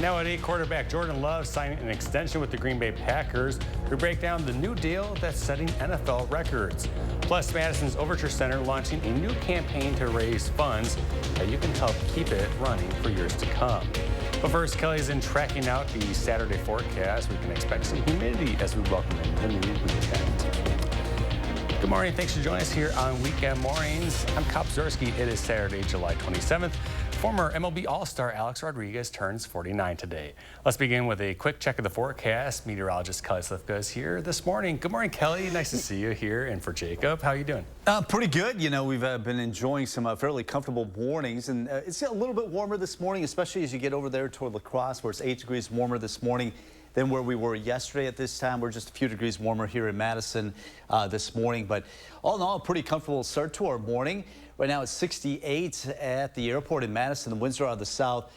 Nowadays, quarterback Jordan Love signing an extension with the Green Bay Packers. We break down the new deal that's setting NFL records. Plus, Madison's Overture Center launching a new campaign to raise funds that you can help keep it running for years to come. But first, Kelly's in tracking out the Saturday forecast. We can expect some humidity as we welcome in the new weekend. Good morning. Thanks for joining us here on Weekend Mornings. I'm Cop Zorski. It is Saturday, July 27th. Former MLB All-Star Alex Rodriguez turns 49 today. Let's begin with a quick check of the forecast. Meteorologist Kelly Slifka is here this morning. Good morning, Kelly. Nice to see you here. And for Jacob, how are you doing? Pretty good. You know, we've been enjoying some fairly comfortable mornings, and it's a little bit warmer this morning, especially as you get over there toward La Crosse, where it's 8 degrees warmer this morning than where we were yesterday at this time. We're just a few degrees warmer here in Madison this morning, but all in all, a pretty comfortable start to our morning. Right now it's 68 at the airport in Madison. The winds are out of the south.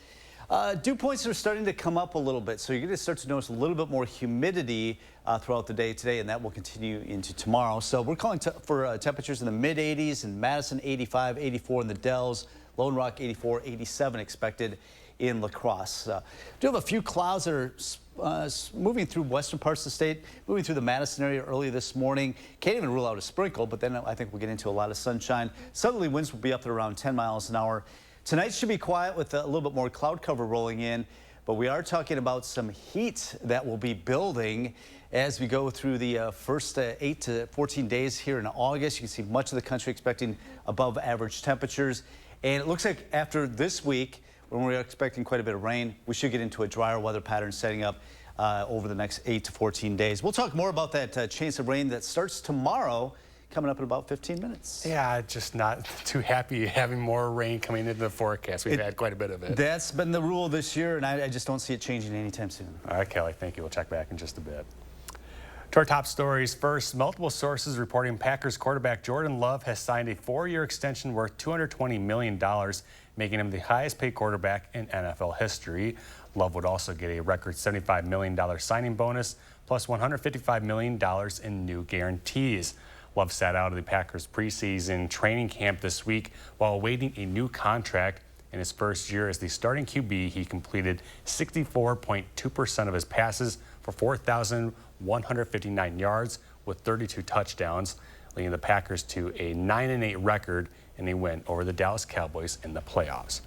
Dew points are starting to come up a little bit, so you're going to start to notice a little bit more humidity throughout the day today, and that will continue into tomorrow. So we're calling for temperatures in the mid-80s in Madison, 85, 84 in the Dells, Lone Rock 84, 87 expected in La Crosse. Do have a few clouds that are moving through western parts of the state, moving through the Madison area early this morning. Can't even rule out a sprinkle, but then I think we'll get into a lot of sunshine. Southerly winds will be up at around 10 miles an hour. Tonight should be quiet with a little bit more cloud cover rolling in, but we are talking about some heat that will be building as we go through the first 8 to 14 days here in August. You can see much of the country expecting above average temperatures. And it looks like after this week, when we're expecting quite a bit of rain, we should get into a drier weather pattern setting up over the next 8 to 14 days. We'll talk more about that chance of rain that starts tomorrow, coming up in about 15 minutes. Yeah, just not too happy having more rain coming into the forecast. We've had quite a bit of it. That's been the rule this year, and I just don't see it changing anytime soon. All right, Kelly, thank you. We'll check back in just a bit. To our top stories first, multiple sources reporting Packers quarterback Jordan Love has signed a 4-year extension worth $220 million, making him the highest paid quarterback in NFL history. Love would also get a record $75 million signing bonus, plus $155 million in new guarantees. Love sat out of the Packers preseason training camp this week while awaiting a new contract. In his first year as the starting QB, he completed 64.2% of his passes for 4,159 yards with 32 touchdowns, leading the Packers to a 9-8 record and a win over the Dallas Cowboys in the playoffs.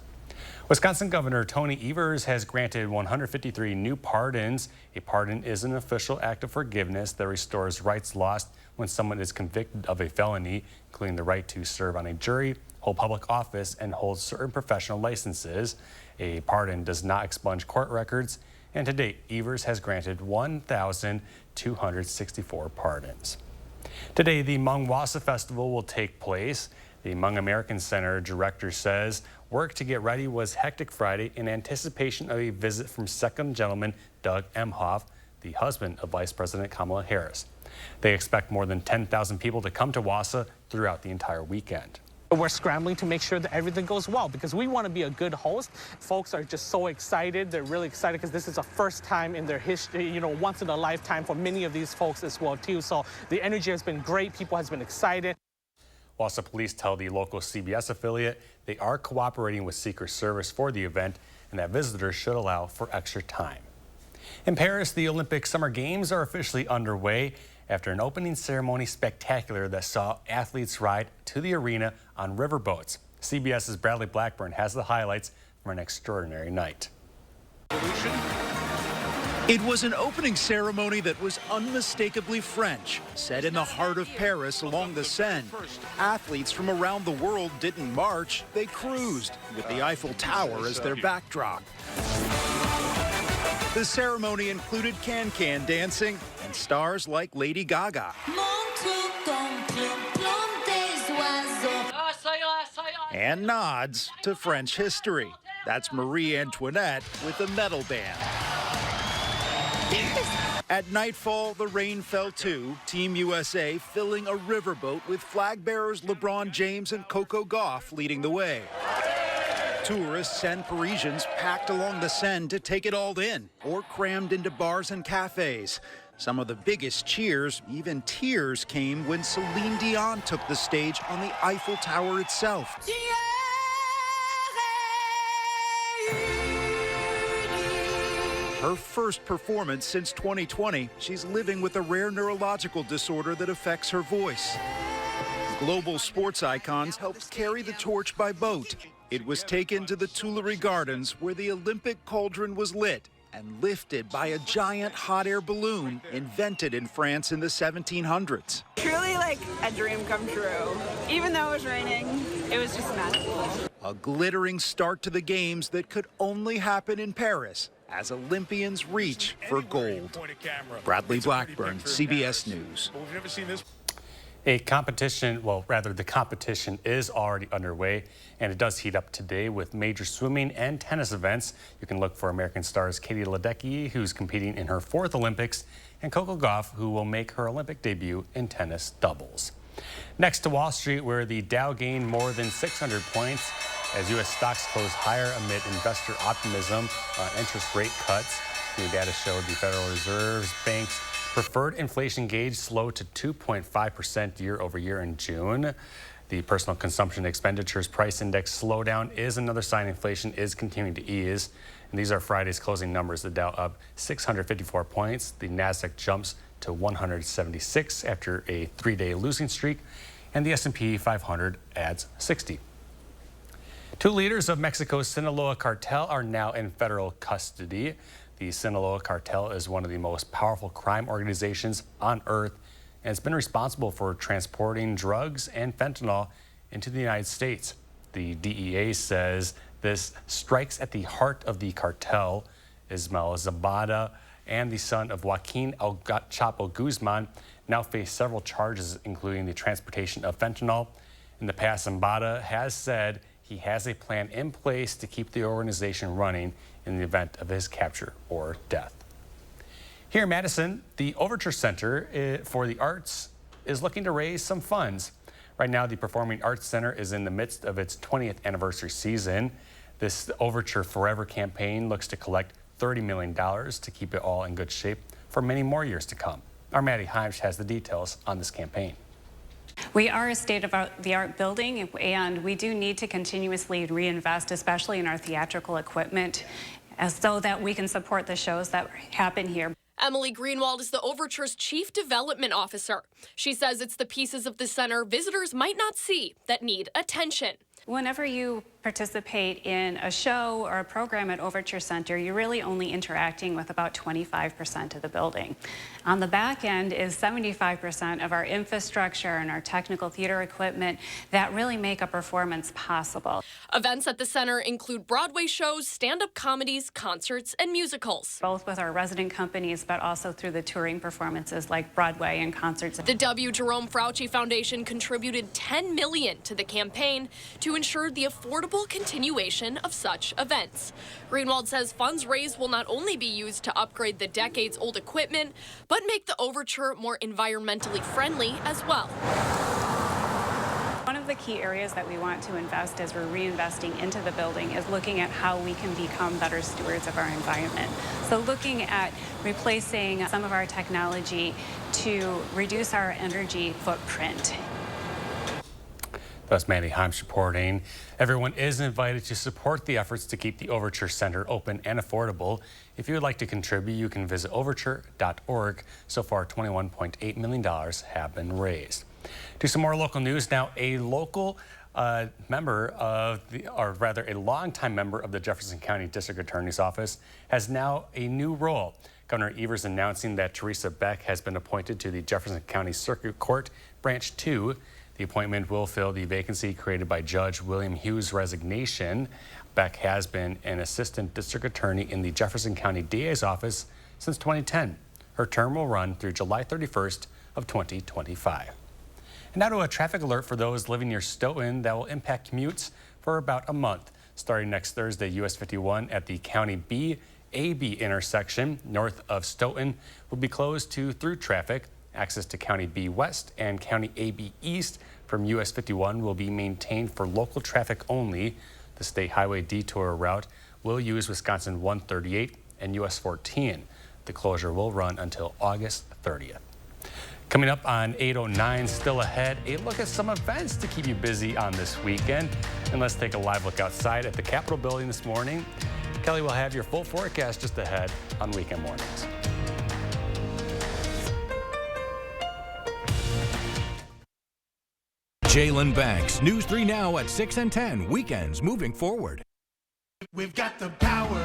Wisconsin Governor Tony Evers has granted 153 new pardons. A pardon is an official act of forgiveness that restores rights lost when someone is convicted of a felony, including the right to serve on a jury, hold public office, and hold certain professional licenses. A pardon does not expunge court records, and to date, Evers has granted 1,264 pardons. Today, the Hmong Wassa Festival will take place. The Hmong American Center director says work to get ready was hectic Friday in anticipation of a visit from Second Gentleman Doug Emhoff, the husband of Vice President Kamala Harris. They expect more than 10,000 people to come to Wassa throughout the entire weekend. We're scrambling to make sure that everything goes well because we want to be a good host. Folks are just so excited. They're really excited because this is a first time in their history, you know, once in a lifetime for many of these folks as well, too. So the energy has been great. People has been excited. Wassa police tell the local CBS affiliate they are cooperating with Secret Service for the event and that visitors should allow for extra time. In Paris, the Olympic Summer Games are officially underway after an opening ceremony spectacular that saw athletes ride to the arena on riverboats. CBS's Bradley Blackburn has the highlights from an extraordinary night. It was an opening ceremony that was unmistakably French, set in the heart of Paris along the Seine. Athletes from around the world didn't march, they cruised, with the Eiffel Tower as their backdrop. The ceremony included can-can dancing and stars like Lady Gaga. And nods to French history. That's Marie Antoinette with a medal band. At nightfall, the rain fell too. Team USA filling a riverboat with flag bearers LeBron James and Coco Gauff leading the way. Tourists and Parisians packed along the Seine to take it all in, or crammed into bars and cafes. Some of the biggest cheers, even tears, came when Celine Dion took the stage on the Eiffel Tower itself. Her first performance since 2020, she's living with a rare neurological disorder that affects her voice. Global sports icons helped carry the torch by boat. It was taken to the Tuileries Gardens, where the Olympic cauldron was lit and lifted by a giant hot air balloon invented in France in the 1700s. Truly like a dream come true. Even though it was raining, it was just magical. A glittering start to the games that could only happen in Paris as Olympians reach for gold. Bradley Blackburn, CBS News. The competition is already underway, and it does heat up today with major swimming and tennis events. You can look for American stars Katie Ledecky, who's competing in her 4th Olympics, and Coco Gauff, who will make her Olympic debut in tennis doubles. Next to Wall Street, where the Dow gained more than 600 points as U.S. stocks closed higher amid investor optimism on interest rate cuts. New data showed the Federal Reserve's banks' preferred inflation gauge slowed to 2.5% year over year in June. The personal consumption expenditures price index slowdown is another sign inflation is continuing to ease. And these are Friday's closing numbers. The Dow up 654 points. The Nasdaq jumps to 176 after a 3-day losing streak. And the S&P 500 adds 60. 2 leaders of Mexico's Sinaloa cartel are now in federal custody. The Sinaloa cartel is one of the most powerful crime organizations on earth, and it's been responsible for transporting drugs and fentanyl into the United States. The DEA says this strikes at the heart of the cartel. Ismael Zambada and the son of Joaquin El Chapo Guzman now face several charges, including the transportation of fentanyl. In the past, Zambada has said he has a plan in place to keep the organization running in the event of his capture or death. Here in Madison, the Overture Center for the Arts is looking to raise some funds. Right now, the Performing Arts Center is in the midst of its 20th anniversary season. This Overture Forever campaign looks to collect $30 million to keep it all in good shape for many more years to come. Our Maddie Heimsch has the details on this campaign. We are a state-of-the-art building, and we do need to continuously reinvest, especially in our theatrical equipment, so that we can support the shows that happen here. Emily Greenwald is the Overture's Chief Development Officer. She says it's the pieces of the center visitors might not see that need attention. Whenever you participate in a show or a program at Overture Center, you're really only interacting with about 25% of the building. On the back end is 75% of our infrastructure and our technical theater equipment that really make a performance possible. Events at the center include Broadway shows, stand-up comedies, concerts, and musicals. Both with our resident companies, but also through the touring performances like Broadway and concerts. The W. Jerome Fauci Foundation contributed $10 million to the campaign to ensure the affordable continuation of such events. Greenwald says funds raised will not only be used to upgrade the decades-old equipment, but make the Overture more environmentally friendly as well. One of the key areas that we want to invest as we're reinvesting into the building is looking at how we can become better stewards of our environment. So looking at replacing some of our technology to reduce our energy footprint. That's Maddie Heimsch reporting. Everyone is invited to support the efforts to keep the Overture Center open and affordable. If you would like to contribute, you can visit overture.org. So far, $21.8 million have been raised. To some more local news now. A local member of a longtime member of the Jefferson County District Attorney's Office has now a new role. Governor Evers announcing that Teresa Beck has been appointed to the Jefferson County Circuit Court, Branch 2. The appointment will fill the vacancy created by Judge William Hughes' resignation. Beck has been an assistant district attorney in the Jefferson County DA's office since 2010. Her term will run through July 31st of 2025. And now to a traffic alert for those living near Stoughton that will impact commutes for about a month. Starting next Thursday, US 51 at the County B-AB intersection north of Stoughton will be closed to through traffic. Access to County B West and County AB East from US 51 will be maintained for local traffic only. The state highway detour route will use Wisconsin 138 and US 14. The closure will run until August 30th. Coming up on 8:09, still ahead, a look at some events to keep you busy on this weekend. And let's take a live look outside at the Capitol building this morning. Kelly will have your full forecast just ahead on Weekend Mornings. Jalen Banks, News 3 Now at 6 and 10, weekends moving forward. We've got the power.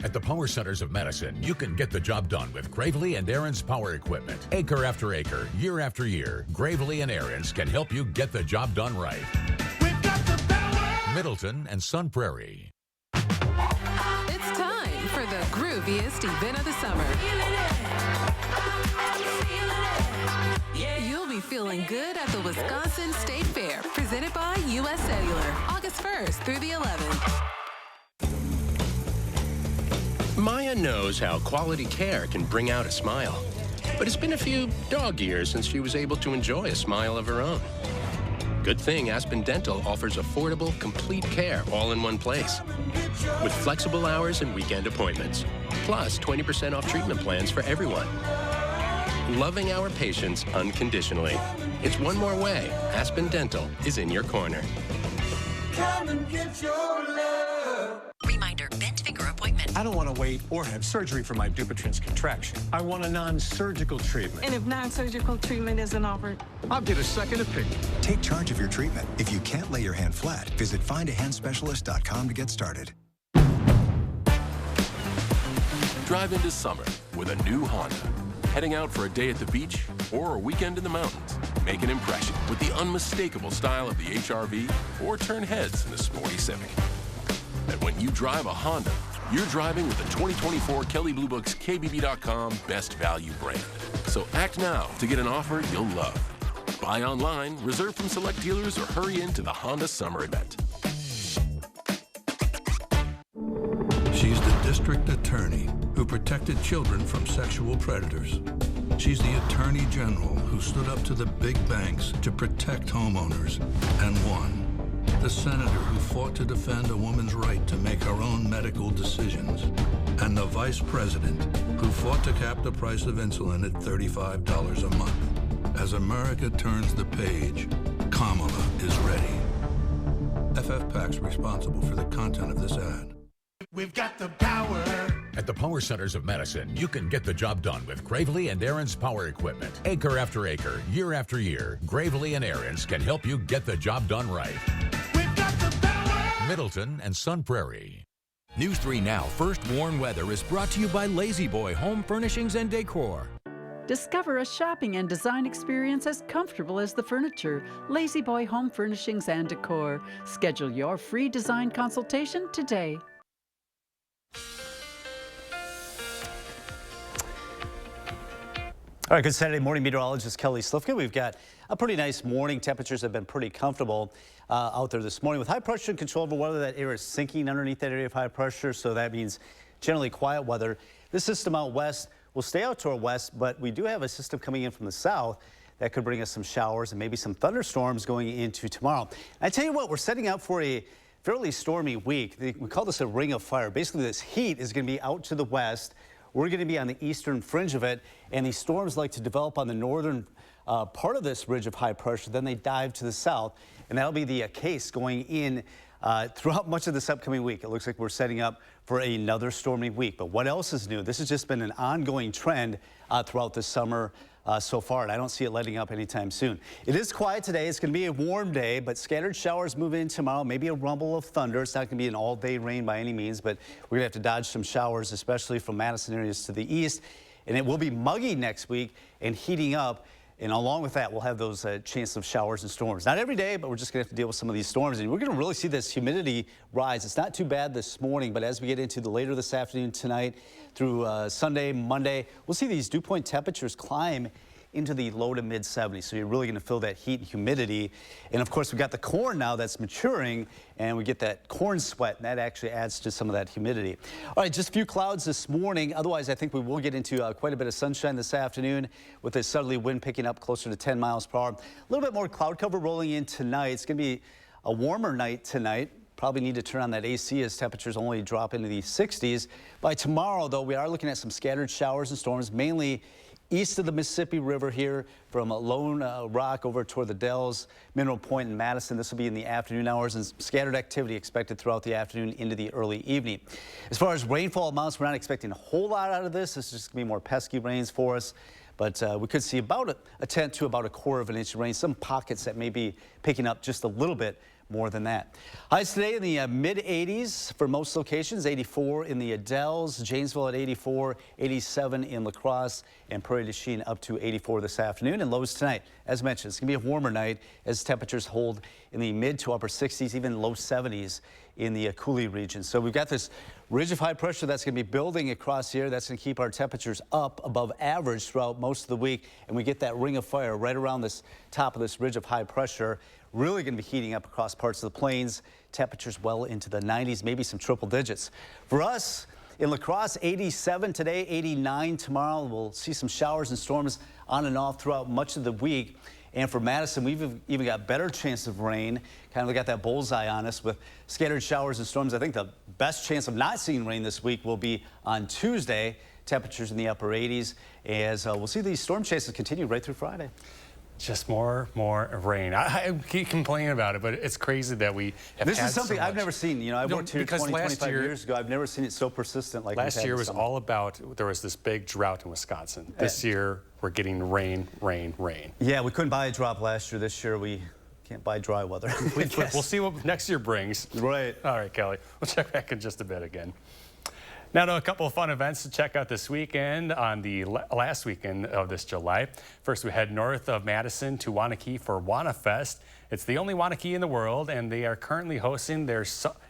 At the Power Centers of Madison, you can get the job done with Gravely and Aaron's power equipment. Acre after acre, year after year, Gravely and Aaron's can help you get the job done right. We've got the power. Middleton and Sun Prairie. It's time for the grooviest event of the summer. You'll be feeling good at the Wisconsin State Fair, presented by U.S. Cellular, August 1st through the 11th. Maya knows how quality care can bring out a smile, but it's been a few dog years since she was able to enjoy a smile of her own. Good thing Aspen Dental offers affordable, complete care all in one place, with flexible hours and weekend appointments, plus 20% off treatment plans for everyone. Loving our patients unconditionally. It's one more way Aspen Dental is in your corner. Come and get your love. Reminder, bent finger appointment. I don't want to wait or have surgery for my Dupuytren's contraction. I want a non-surgical treatment. And if non-surgical treatment isn't offered? I'll get a second opinion. Take charge of your treatment. If you can't lay your hand flat, visit findahandspecialist.com to get started. Drive into summer with a new Honda. Heading out for a day at the beach or a weekend in the mountains. Make an impression with the unmistakable style of the HR-V or turn heads in the sporty Civic. And when you drive a Honda, you're driving with the 2024 Kelley Blue Book's KBB.com Best Value brand. So act now to get an offer you'll love. Buy online, reserve from select dealers, or hurry into the Honda Summer Event. She's the district attorney who protected children from sexual predators. She's the attorney general who stood up to the big banks to protect homeowners and won. The senator who fought to defend a woman's right to make her own medical decisions. And the vice president who fought to cap the price of insulin at $35 a month. As America turns the page, Kamala is ready. FF PAC's responsible for the content of this ad. We've got the power. At the Power Centers of Madison, you can get the job done with Gravely and Aaron's power equipment. Acre after acre, year after year, Gravely and Aaron's can help you get the job done right. We've got the power. Middleton and Sun Prairie. News 3 Now First Warn Weather is brought to you by Lazy Boy Home Furnishings and Decor. Discover a shopping and design experience as comfortable as the furniture. Lazy Boy Home Furnishings and Decor. Schedule your free design consultation today. All right, good Saturday morning, meteorologist Kelly Slifka. We've got a pretty nice morning. Temperatures have been pretty comfortable out there this morning with high pressure and controllable weather. That air is sinking underneath that area of high pressure, so that means generally quiet weather. This system out west will stay out to our west, but we do have a system coming in from the south that could bring us some showers and maybe some thunderstorms going into tomorrow. I tell you what, we're setting up for a fairly stormy week. We call this a ring of fire. Basically, this heat is going to be out to the west. We're going to be on the eastern fringe of it, and these storms like to develop on the northern part of this ridge of high pressure. Then they dive to the south, and that'll be the case going in throughout much of this upcoming week. It looks like we're setting up for another stormy week. But what else is new? This has just been an ongoing trend throughout the summer so far, and I don't see it letting up anytime soon. It is quiet today. It's going to be a warm day, but scattered showers move in tomorrow. Maybe a rumble of thunder. It's not going to be an all-day rain by any means, but we're going to have to dodge some showers, especially from Madison areas to the east. And it will be muggy next week and heating up. And along with that, we'll have those chances of showers and storms. Not every day, but we're just going to have to deal with some of these storms. And we're going to really see this humidity rise. It's not too bad this morning, but as we get into the later this afternoon, tonight, through Sunday, Monday, we'll see these dew point temperatures climb into the low to mid 70s. So you're really going to feel that heat and humidity. And of course, we've got the corn now that's maturing, and we get that corn sweat, and that actually adds to some of that humidity. All right, just a few clouds this morning. Otherwise, I think we will get into quite a bit of sunshine this afternoon with a southerly wind picking up closer to 10 miles per hour. A little bit more cloud cover rolling in tonight. It's going to be a warmer night tonight. Probably need to turn on that AC as temperatures only drop into the 60s. By tomorrow, though, we are looking at some scattered showers and storms, mainly east of the Mississippi River here from Lone Rock over toward the Dells, Mineral Point, and Madison. This will be in the afternoon hours, and scattered activity expected throughout the afternoon into the early evening. As far as rainfall amounts, we're not expecting a whole lot out of this. This is just going to be more pesky rains for us. But we could see about a tenth to about a quarter of an inch of rain. Some pockets that may be picking up just a little bit more than that. Highs today in the mid-80s for most locations, 84 in the Dells, Janesville at 84, 87 in La Crosse, and Prairie du Chien up to 84 this afternoon. And lows tonight, as mentioned, it's going to be a warmer night as temperatures hold in the mid to upper 60s, even low 70s in the Coulee region. So we've got this ridge of high pressure that's going to be building across here. That's going to keep our temperatures up above average throughout most of the week. And we get that ring of fire right around this top of this ridge of high pressure. Really going to be heating up across parts of the plains. Temperatures well into the 90s, maybe some triple digits. For us in La Crosse, 87 today, 89 tomorrow. We'll see some showers and storms on and off throughout much of the week. And for Madison, we've even got better chance of rain. Kind of got that bullseye on us with scattered showers and storms. I think the best chance of not seeing rain this week will be on Tuesday. Temperatures in the upper 80s as we'll see these storm chances continue right through Friday. Just more rain. I keep complaining about it, but it's crazy that we have This had is something so much. I've never seen. You know, I worked here 20, 25 years ago. I've never seen it so persistent like last year was all about, there was this big drought in Wisconsin. This year, we're getting rain, rain, rain. Yeah, we couldn't buy a drop last year. This year, we can't buy dry weather. We'll see what next year brings. Right. All right, Kelly. We'll check back in just a bit again. Now to a couple of fun events to check out this weekend on the last weekend of this July. First, we head north of Madison to Waunakee for WannaFest. It's the only Waunakee in the world, and they are currently hosting their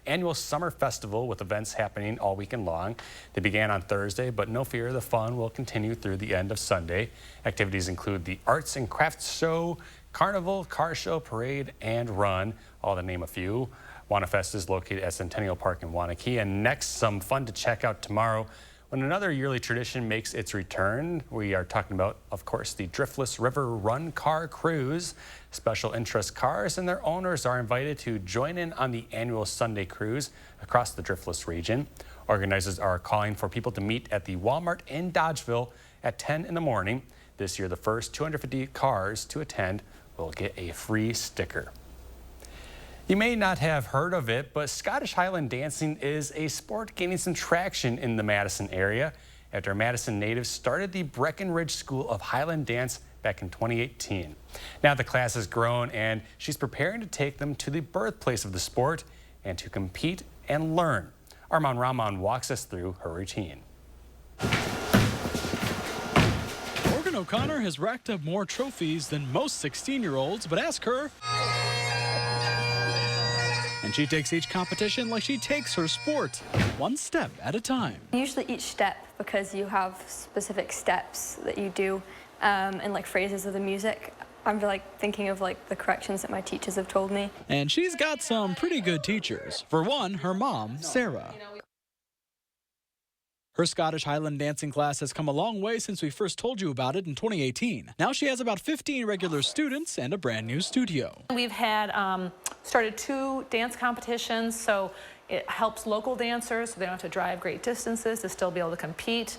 annual summer festival with events happening all weekend long. They began on Thursday, but no fear, the fun will continue through the end of Sunday. Activities include the arts and crafts show, carnival, car show, parade, and run, all to name a few. WannaFest is located at Centennial Park in Waunakee. And next, some fun to check out tomorrow when another yearly tradition makes its return. We are talking about, of course, the Driftless River Run Car Cruise. Special interest cars and their owners are invited to join in on the annual Sunday cruise across the Driftless region. Organizers are calling for people to meet at the Walmart in Dodgeville at 10 in the morning. This year, the first 250 cars to attend will get a free sticker. You may not have heard of it, but Scottish Highland dancing is a sport gaining some traction in the Madison area after Madison natives started the Breckenridge School of Highland Dance back in 2018. Now the class has grown, and she's preparing to take them to the birthplace of the sport and to compete and learn. Armand Rahman walks us through her routine. Morgan O'Connor has racked up more trophies than most 16-year-olds, but ask her. And she takes each competition like she takes her sport, one step at a time. Usually each step, because you have specific steps that you do and like phrases of the music. I'm like thinking of like the corrections that my teachers have told me. And she's got some pretty good teachers. For one, her mom, Sarah. Her Scottish Highland dancing class has come a long way since we first told you about it in 2018. Now she has about 15 regular students and a brand new studio. We've had started 2 dance competitions, so it helps local dancers so they don't have to drive great distances to still be able to compete.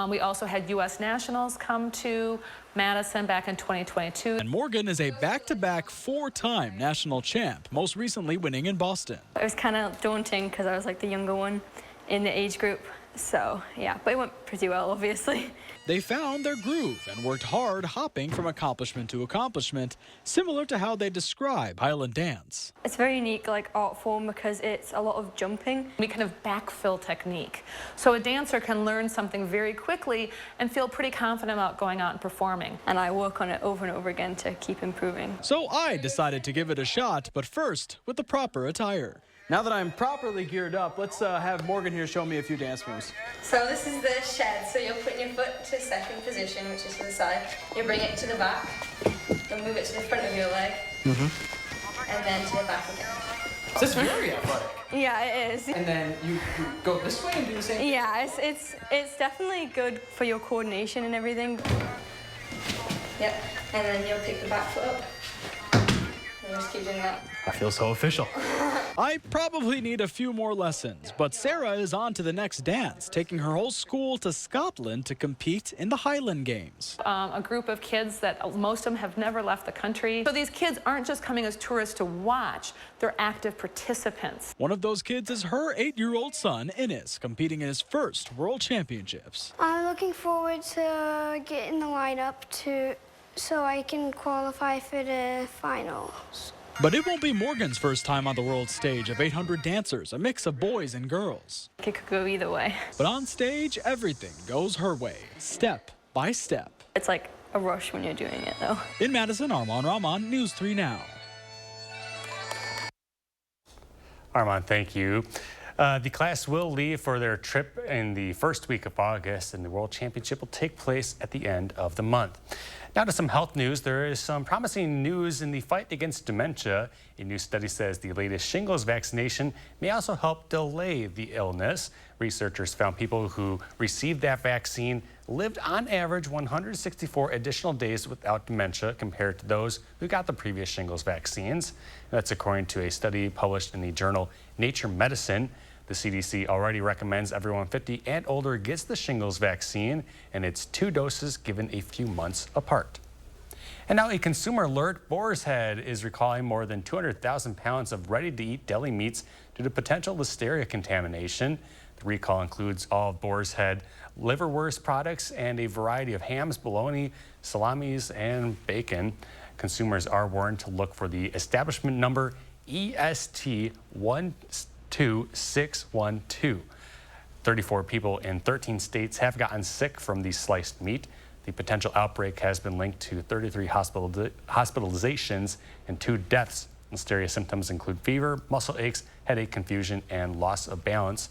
We also had U.S. Nationals come to Madison back in 2022. And Morgan is a back-to-back 4-time national champ, most recently winning in Boston. It was kind of daunting because I was like the younger one in the age group. So, yeah, but it went pretty well, obviously. They found their groove and worked hard hopping from accomplishment to accomplishment, similar to how they describe Highland dance. It's a very unique art form because it's a lot of jumping. We kind of backfill technique. So a dancer can learn something very quickly and feel pretty confident about going out and performing. And I work on it over and over again to keep improving. So I decided to give it a shot, but first with the proper attire. Now that I'm properly geared up, let's have Morgan here show me a few dance moves. So this is the shed. So you're putting your foot to second position, which is to the side. You bring it to the back. You'll move it to the front of your leg. And then to the back again. This is very athletic. Yeah, it is. And then you go this way and do the same thing? Yeah, it's definitely good for your coordination and everything. Yep. And then you'll pick the back foot up. just keep doing that. I feel so official. I probably need a few more lessons, but Sarah is on to the next dance, taking her whole school to Scotland to compete in the Highland Games. A group of kids that most of them have never left the country. So these kids aren't just coming as tourists to watch, they're active participants. One of those kids is her 8-year-old son, Innes, competing in his first World Championships. I'm looking forward to getting the lineup so I can qualify for the finals. But it won't be Morgan's first time on the world stage of 800 dancers, a mix of boys and girls. It could go either way. But on stage, everything goes her way, step by step. It's like a rush when you're doing it, though. In Madison, Armand Rahman, News 3 Now. Armand, thank you. The class will leave for their trip in the first week of August, and the World Championship will take place at the end of the month. Now to some health news. There is some promising news in the fight against dementia. A new study says the latest shingles vaccination may also help delay the illness. Researchers found people who received that vaccine lived on average 164 additional days without dementia compared to those who got the previous shingles vaccines. That's according to a study published in the journal Nature Medicine. The CDC already recommends everyone 50 and older gets the shingles vaccine, and it's 2 doses given a few months apart. And now a consumer alert. Boar's Head is recalling more than 200,000 pounds of ready-to-eat deli meats due to potential listeria contamination. The recall includes all of Boar's Head liverwurst products and a variety of hams, bologna, salamis, and bacon. Consumers are warned to look for the establishment number EST 12612. 34 people in 13 states have gotten sick from the sliced meat. The potential outbreak has been linked to 33 hospitalizations and 2 deaths. Listeria symptoms include fever, muscle aches, headache, confusion, and loss of balance.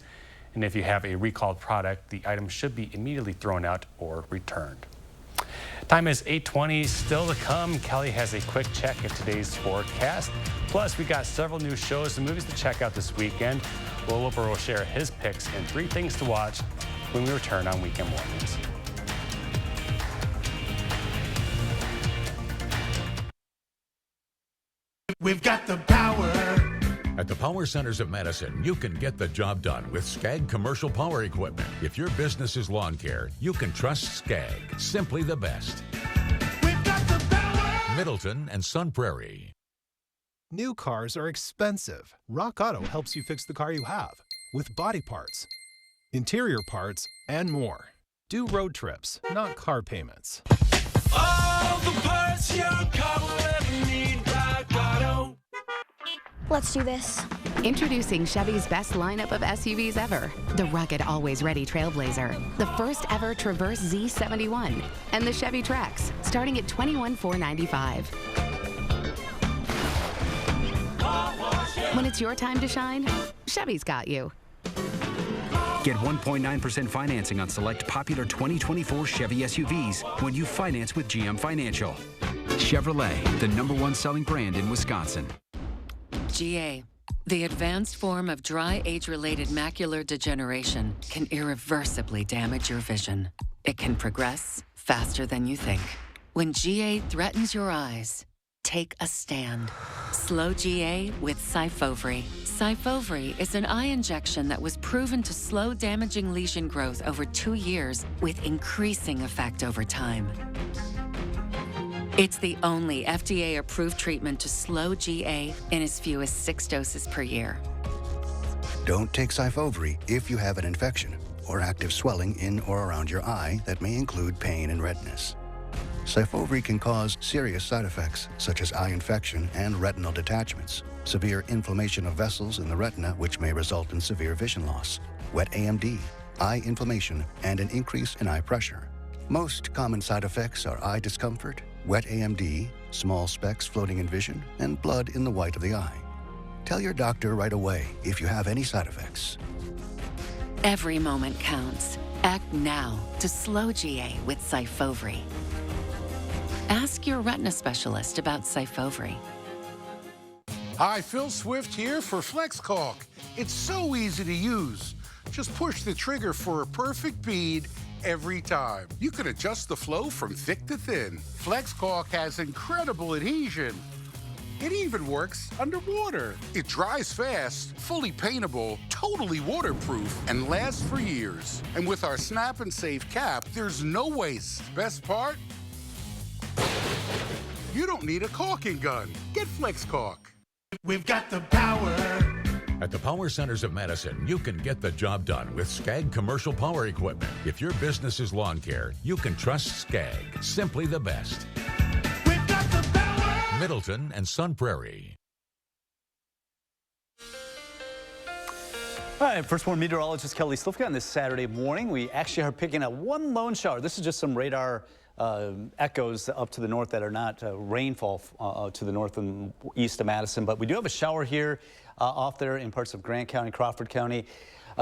And if you have a recalled product, the item should be immediately thrown out or returned. Time is 8:20. Still to come, Kelly has a quick check of today's forecast. Plus, we got several new shows and movies to check out this weekend. Will Wilbur will share his picks and 3 things to watch when we return on Weekend Mornings. We've got the power. At the Power Centers of Madison, you can get the job done with Skag Commercial Power Equipment. If your business is lawn care, you can trust Skag. Simply the best. We've got the power. Middleton and Sun Prairie. New cars are expensive. Rock Auto helps you fix the car you have with body parts, interior parts, and more. Do road trips, not car payments. All the parts your car will ever need, Rock Auto. Let's do this. Introducing Chevy's best lineup of SUVs ever. The rugged, always-ready Trailblazer, the first ever Traverse Z71, and the Chevy Trax, starting at $21,495. When it's your time to shine, Chevy's got you. Get 1.9% financing on select popular 2024 Chevy SUVs when you finance with GM Financial. Chevrolet, the #1 selling brand in Wisconsin. GA, the advanced form of dry age-related macular degeneration, can irreversibly damage your vision. It can progress faster than you think. When GA threatens your eyes, take a stand. Slow GA with Syfovre. Syfovre is an eye injection that was proven to slow damaging lesion growth over 2 years with increasing effect over time. It's the only FDA-approved treatment to slow GA in as few as 6 doses per year. Don't take Syfovre if you have an infection or active swelling in or around your eye that may include pain and redness. Syfovre can cause serious side effects such as eye infection and retinal detachments, severe inflammation of vessels in the retina which may result in severe vision loss, wet AMD, eye inflammation, and an increase in eye pressure. Most common side effects are eye discomfort, wet AMD, small specks floating in vision, and blood in the white of the eye. Tell your doctor right away if you have any side effects. Every moment counts. Act now to slow GA with Syfovre. Ask your retina specialist about Syfovre. Hi, Phil Swift here for FlexCaulk. It's so easy to use. Just push the trigger for a perfect bead every time. You can adjust the flow from thick to thin. FlexCaulk has incredible adhesion. It even works underwater. It dries fast, fully paintable, totally waterproof, and lasts for years. And with our Snap and Save cap, there's no waste. Best part? You don't need a caulking gun. Get Flex Caulk. We've got the power. At the Power Centers of Madison, you can get the job done with Skag Commercial Power Equipment. If your business is lawn care, you can trust Skag. Simply the best. We've got the power. Middleton and Sun Prairie. All right, first warn meteorologist Kelly Slifka on this Saturday morning. We actually are picking up one lone shower. This is just some radar echoes up to the north that are not rainfall to the north and east of Madison. But we do have a shower here off there in parts of Grant County, Crawford County.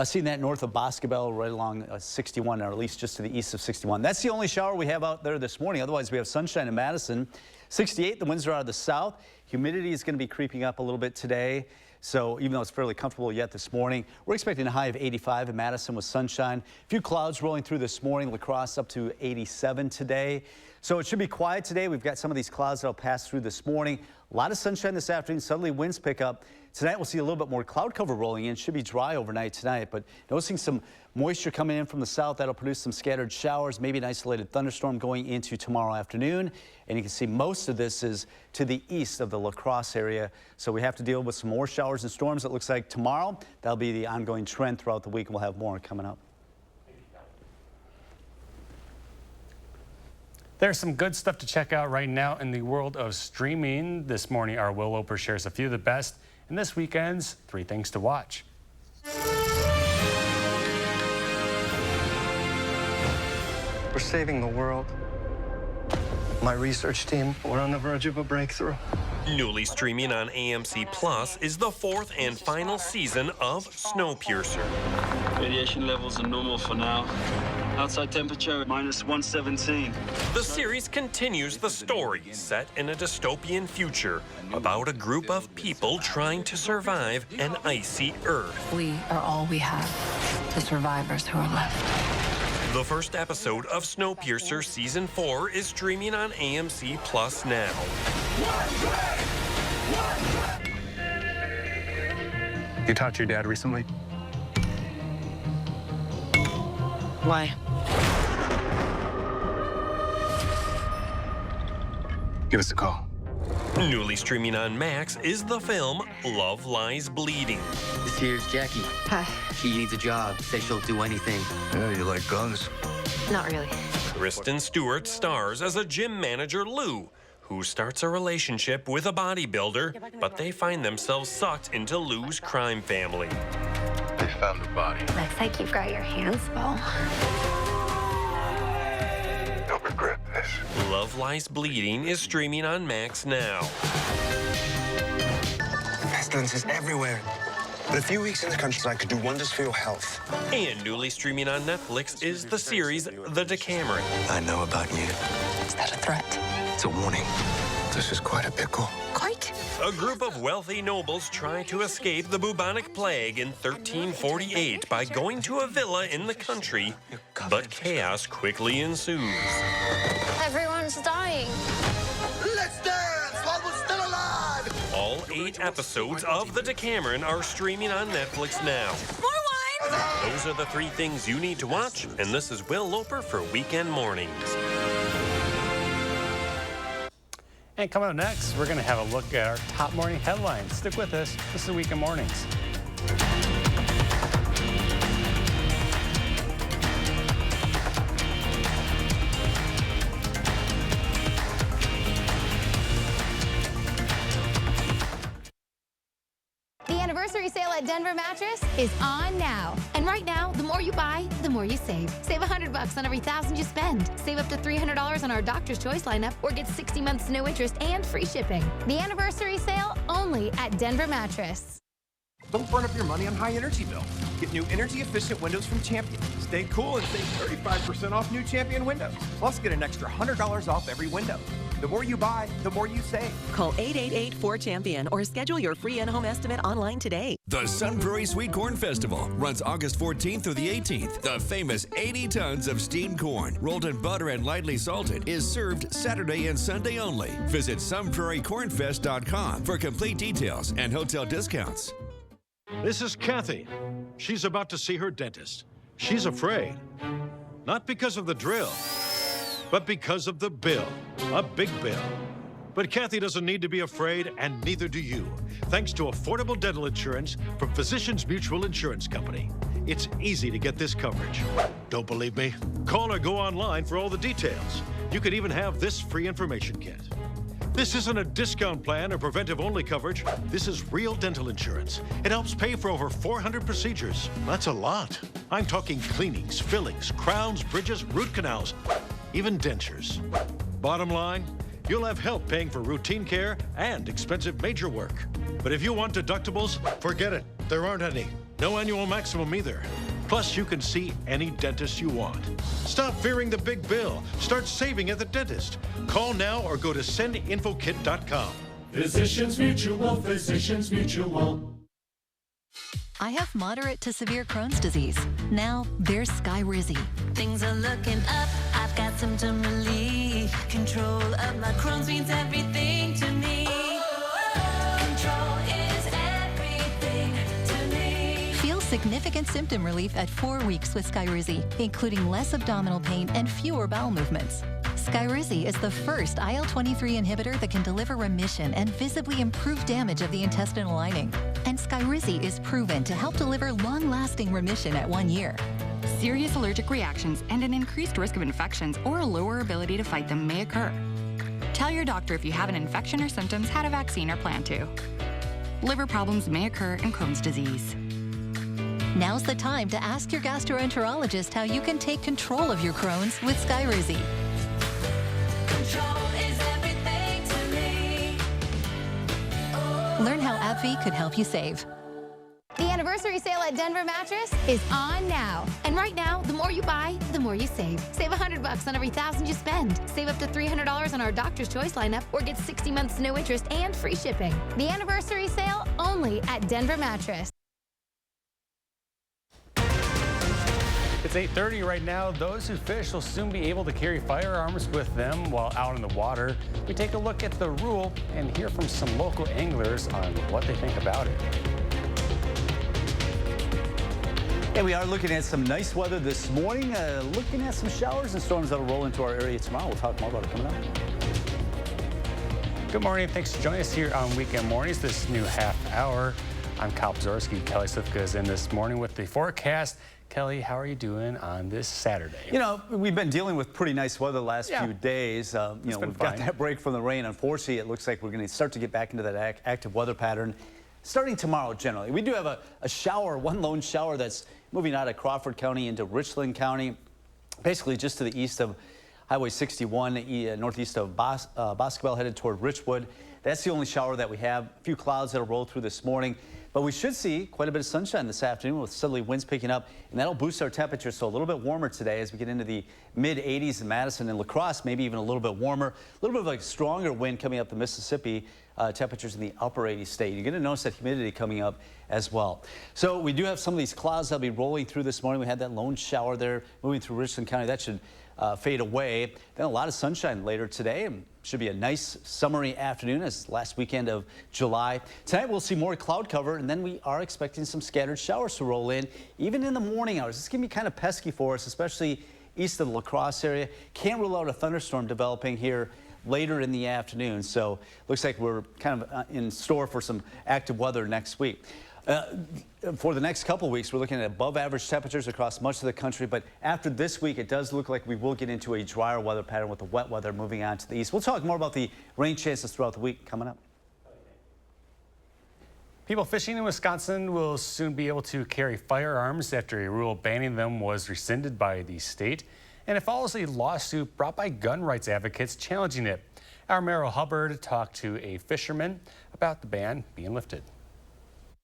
Seeing that north of Boscobel, right along 61, or at least just to the east of 61. That's the only shower we have out there this morning. Otherwise, we have sunshine in Madison. 68, the winds are out of the south. Humidity is going to be creeping up a little bit today. So even though it's fairly comfortable yet this morning, we're expecting a high of 85 in Madison with sunshine. A few clouds rolling through this morning. La Crosse up to 87 today. So it should be quiet today. We've got some of these clouds that will pass through this morning. A lot of sunshine this afternoon. Suddenly winds pick up. Tonight we'll see a little bit more cloud cover rolling in. Should be dry overnight tonight, but noticing some moisture coming in from the south. That'll produce some scattered showers, maybe an isolated thunderstorm going into tomorrow afternoon. And you can see most of this is to the east of the La Crosse area. So we have to deal with some more showers and storms. It looks like tomorrow, that'll be the ongoing trend throughout the week, and we'll have more coming up. There's some good stuff to check out right now in the world of streaming. This morning, our Will Loper shares a few of the best in this weekend's 3 things to watch. We're saving the world. My research team, we're on the verge of a breakthrough. Newly streaming on AMC Plus is the 4th and final season of Snowpiercer. Radiation levels are normal for now. Outside temperature, -117. The series continues the story set in a dystopian future about a group of people trying to survive an icy Earth. We are all we have, the survivors who are left. The first episode of Snowpiercer Season 4 is streaming on AMC Plus now. You talked to your dad recently? Why? Give us a call. Newly streaming on Max is the film Love Lies Bleeding. This here's Jackie. Hi. She needs a job. Says she'll do anything. Yeah, you like guns? Not really. Kristen Stewart stars as a gym manager, Lou, who starts a relationship with a bodybuilder, but they find themselves sucked into Lou's crime family. They found the body. Looks like you've got your hands full. Don't regret this. Love Lies Bleeding is streaming on Max now. Pestilence is everywhere. But a few weeks in the countryside could do wonders for your health. And newly streaming on Netflix is the series The Decameron. I know about you. Is that a threat? It's a warning. This is quite a pickle. Quite. A group of wealthy nobles try to escape the bubonic plague in 1348 by going to a villa in the country, but chaos quickly ensues. Everyone's dying. Let's dance while we're still alive! All 8 episodes of The Decameron are streaming on Netflix now. More wine! Those are the 3 things you need to watch, and this is Will Loper for Weekend Mornings. And coming up next, we're going to have a look at our top morning headlines. Stick with us. This is Weekend Mornings. The anniversary sale at Denver Mattress is on now. And right now, the more you buy, the more you save. Save $100 on every $1,000 you spend. Save up to $300 on our Doctor's Choice lineup or get 60 months no interest and free shipping. The anniversary sale only at Denver Mattress. Don't burn up your money on high energy bills. Get new energy-efficient windows from Champion. Stay cool and save 35% off new Champion windows. Plus, get an extra $100 off every window. The more you buy, the more you save. Call 888-4CHAMPION or schedule your free in-home estimate online today. The Sun Prairie Sweet Corn Festival runs August 14th through the 18th. The famous 80 tons of steamed corn, rolled in butter and lightly salted, is served Saturday and Sunday only. Visit sunprairiecornfest.com for complete details and hotel discounts. This is Kathy. She's about to see her dentist. She's afraid. Not because of the drill, but because of the bill. A big bill. But Kathy doesn't need to be afraid, and neither do you, thanks to affordable dental insurance from Physicians Mutual Insurance Company. It's easy to get this coverage. Don't believe me? Call or go online for all the details. You could even have this free information kit. This isn't a discount plan or preventive-only coverage. This is real dental insurance. It helps pay for over 400 procedures. That's a lot. I'm talking cleanings, fillings, crowns, bridges, root canals, even dentures. Bottom line, you'll have help paying for routine care and expensive major work. But if you want deductibles, forget it. There aren't any. No annual maximum either. Plus, you can see any dentist you want. Stop fearing the big bill. Start saving at the dentist. Call now or go to sendinfokit.com. Physicians Mutual, Physicians Mutual. I have moderate to severe Crohn's disease. Now there's Skyrizi. Things are looking up. I've got symptom relief. Control of my Crohn's means everything to me. Control is everything to me. Feel significant symptom relief at 4 weeks with Skyrizi, including less abdominal pain and fewer bowel movements. Skyrizi is the first IL-23 inhibitor that can deliver remission and visibly improve damage of the intestinal lining. And Skyrizi is proven to help deliver long-lasting remission at 1 year. Serious allergic reactions and an increased risk of infections or a lower ability to fight them may occur. Tell your doctor if you have an infection or symptoms, had a vaccine, or plan to. Liver problems may occur in Crohn's disease. Now's the time to ask your gastroenterologist how you can take control of your Crohn's with Skyrizi. Control is everything to me. Learn how AbbVie could help you save. The anniversary sale at Denver Mattress is on now. And right now, the more you buy, the more you save. Save $100 on every $1,000 you spend. Save up to $300 on our Doctor's Choice lineup or get 60 months no interest and free shipping. The anniversary sale only at Denver Mattress. It's 8:30 right now. Those who fish will soon be able to carry firearms with them while out in the water. We take a look at the rule and hear from some local anglers on what they think about it. And we are looking at some nice weather this morning, looking at some showers and storms that will roll into our area tomorrow. We'll talk more about it coming up. Good morning. Thanks for joining us here on Weekend Mornings, this new half hour. I'm Kyle Pazorski. Kelly Slifka is in this morning with the forecast. Kelly, how are you doing on this Saturday? You know, we've been dealing with pretty nice weather the last few days. We've got that break from the rain. Unfortunately, it looks like we're going to start to get back into that active weather pattern starting tomorrow generally. We do have a shower, one lone shower that's moving out of Crawford County into Richland County, basically just to the east of Highway 61, northeast of Boscobel, headed toward Richwood. That's the only shower that we have. A few clouds that'll roll through this morning. But we should see quite a bit of sunshine this afternoon with southerly winds picking up, and that'll boost our temperature so a little bit warmer today as we get into the mid-80s in Madison and La Crosse, maybe even a little bit warmer. A little bit of a stronger wind coming up the Mississippi, temperatures in the upper 80s state. You're going to notice that humidity coming up as well. So we do have some of these clouds that'll be rolling through this morning. We had that lone shower there moving through Richland County. That should fade away. Then a lot of sunshine later today, and should be a nice summery afternoon as last weekend of July. Tonight we'll see more cloud cover, and then we are expecting some scattered showers to roll in even in the morning hours. It's going to be kind of pesky for us, especially east of the La Crosse area. Can't rule out a thunderstorm developing here later in the afternoon, so looks like we're kind of in store for some active weather next week. For the next couple weeks, we're looking at above average temperatures across much of the country, but after this week, it does look like we will get into a drier weather pattern with the wet weather moving on to the east. We'll talk more about the rain chances throughout the week coming up. People fishing in Wisconsin will soon be able to carry firearms after a rule banning them was rescinded by the state, and it follows a lawsuit brought by gun rights advocates challenging it. Our Merrill Hubbard talked to a fisherman about the ban being lifted.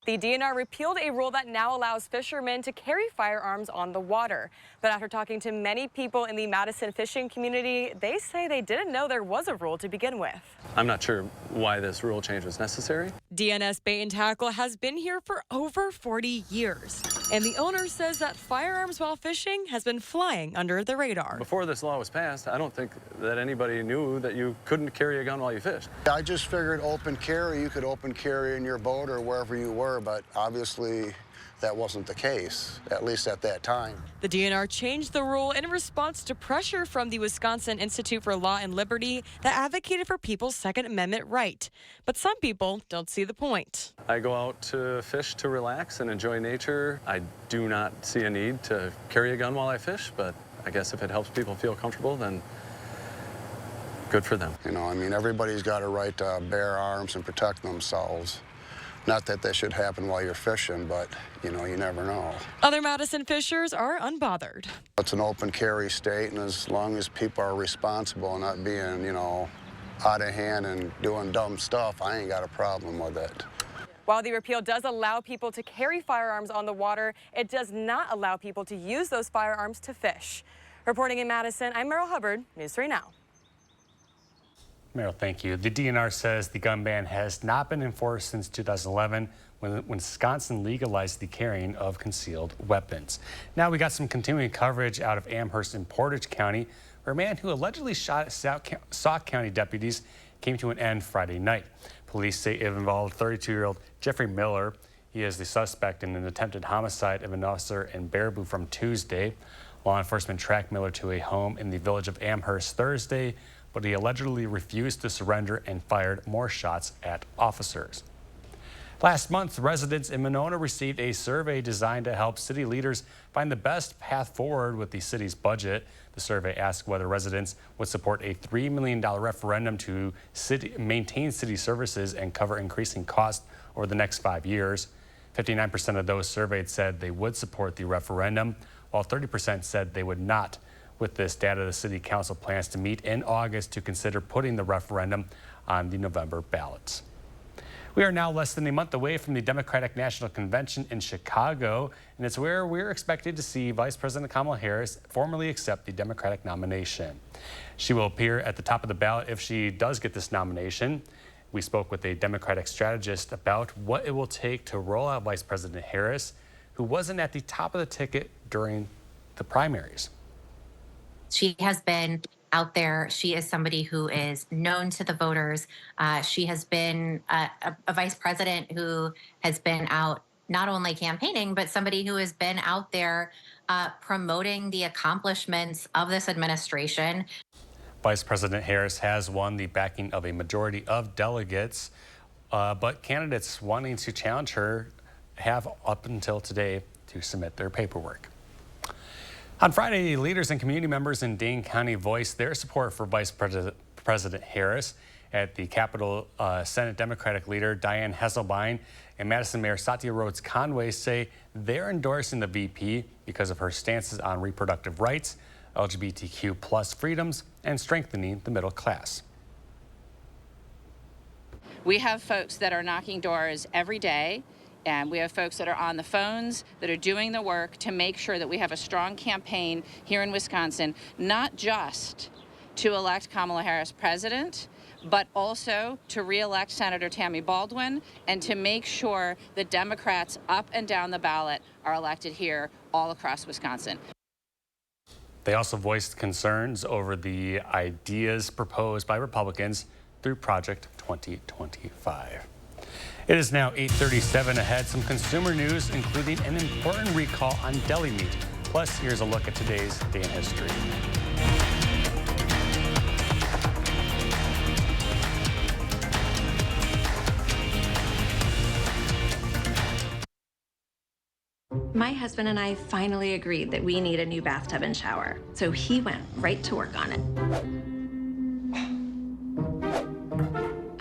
The DNR repealed a rule that now allows fishermen to carry firearms on the water. But after talking to many people in the Madison fishing community, they say they didn't know there was a rule to begin with. I'm not sure why this rule change was necessary. DNS Bait and Tackle has been here for over 40 years. And the owner says that firearms while fishing has been flying under the radar. Before this law was passed, I don't think that anybody knew that you couldn't carry a gun while you fished. I just figured open carry, you could open carry in your boat or wherever you were, but obviously that wasn't the case, at least at that time. The DNR changed the rule in response to pressure from the Wisconsin Institute for Law and Liberty that advocated for people's Second Amendment right. But some people don't see the point. I go out to fish to relax and enjoy nature. I do not see a need to carry a gun while I fish, but I guess if it helps people feel comfortable, then good for them. You know, I mean, everybody's got a right to bear arms and protect themselves. Not that that should happen while you're fishing, but, you know, you never know. Other Madison fishers are unbothered. It's an open carry state, and as long as people are responsible and not being, you know, out of hand and doing dumb stuff, I ain't got a problem with it. While the repeal does allow people to carry firearms on the water, it does not allow people to use those firearms to fish. Reporting in Madison, I'm Meryl Hubbard, News 3 Now. Meryl, thank you. The DNR says the gun ban has not been enforced since 2011 when Wisconsin legalized the carrying of concealed weapons. Now we got some continuing coverage out of Amherst and Portage County, where a man who allegedly shot at Sauk County deputies came to an end Friday night. Police say it involved 32-year-old Jeffrey Miller. He is the suspect in an attempted homicide of an officer in Baraboo from Tuesday. Law enforcement tracked Miller to a home in the village of Amherst Thursday, but he allegedly refused to surrender and fired more shots at officers. Last month, residents in Monona received a survey designed to help city leaders find the best path forward with the city's budget. The survey asked whether residents would support a $3 million referendum to maintain city services and cover increasing costs over the next 5 years. 59% of those surveyed said they would support the referendum, while 30% said they would not. With this data, the City Council plans to meet in August to consider putting the referendum on the November ballots. We are now less than a month away from the Democratic National Convention in Chicago, and it's where we're expected to see Vice President Kamala Harris formally accept the Democratic nomination. She will appear at the top of the ballot if she does get this nomination. We spoke with a Democratic strategist about what it will take to roll out Vice President Harris, who wasn't at the top of the ticket during the primaries. She has been out there. She is somebody who is known to the voters. She has been a vice president who has been out not only campaigning, but somebody who has been out there promoting the accomplishments of this administration. Vice President Harris has won the backing of a majority of delegates, but candidates wanting to challenge her have up until today to submit their paperwork. On Friday, leaders and community members in Dane County voiced their support for Vice President Harris. At the Capitol, Senate Democratic leader Diane Hesselbein and Madison Mayor Satya Rhodes Conway say they're endorsing the VP because of her stances on reproductive rights, LGBTQ plus freedoms, and strengthening the middle class. We have folks that are knocking doors every day. And we have folks that are on the phones that are doing the work to make sure that we have a strong campaign here in Wisconsin, not just to elect Kamala Harris president, but also to re-elect Senator Tammy Baldwin and to make sure the Democrats up and down the ballot are elected here all across Wisconsin. They also voiced concerns over the ideas proposed by Republicans through Project 2025. It is now 8:37 ahead. Some consumer news, including an important recall on deli meat. Plus, here's a look at today's day in history. My husband and I finally agreed that we need a new bathtub and shower, so he went right to work on it.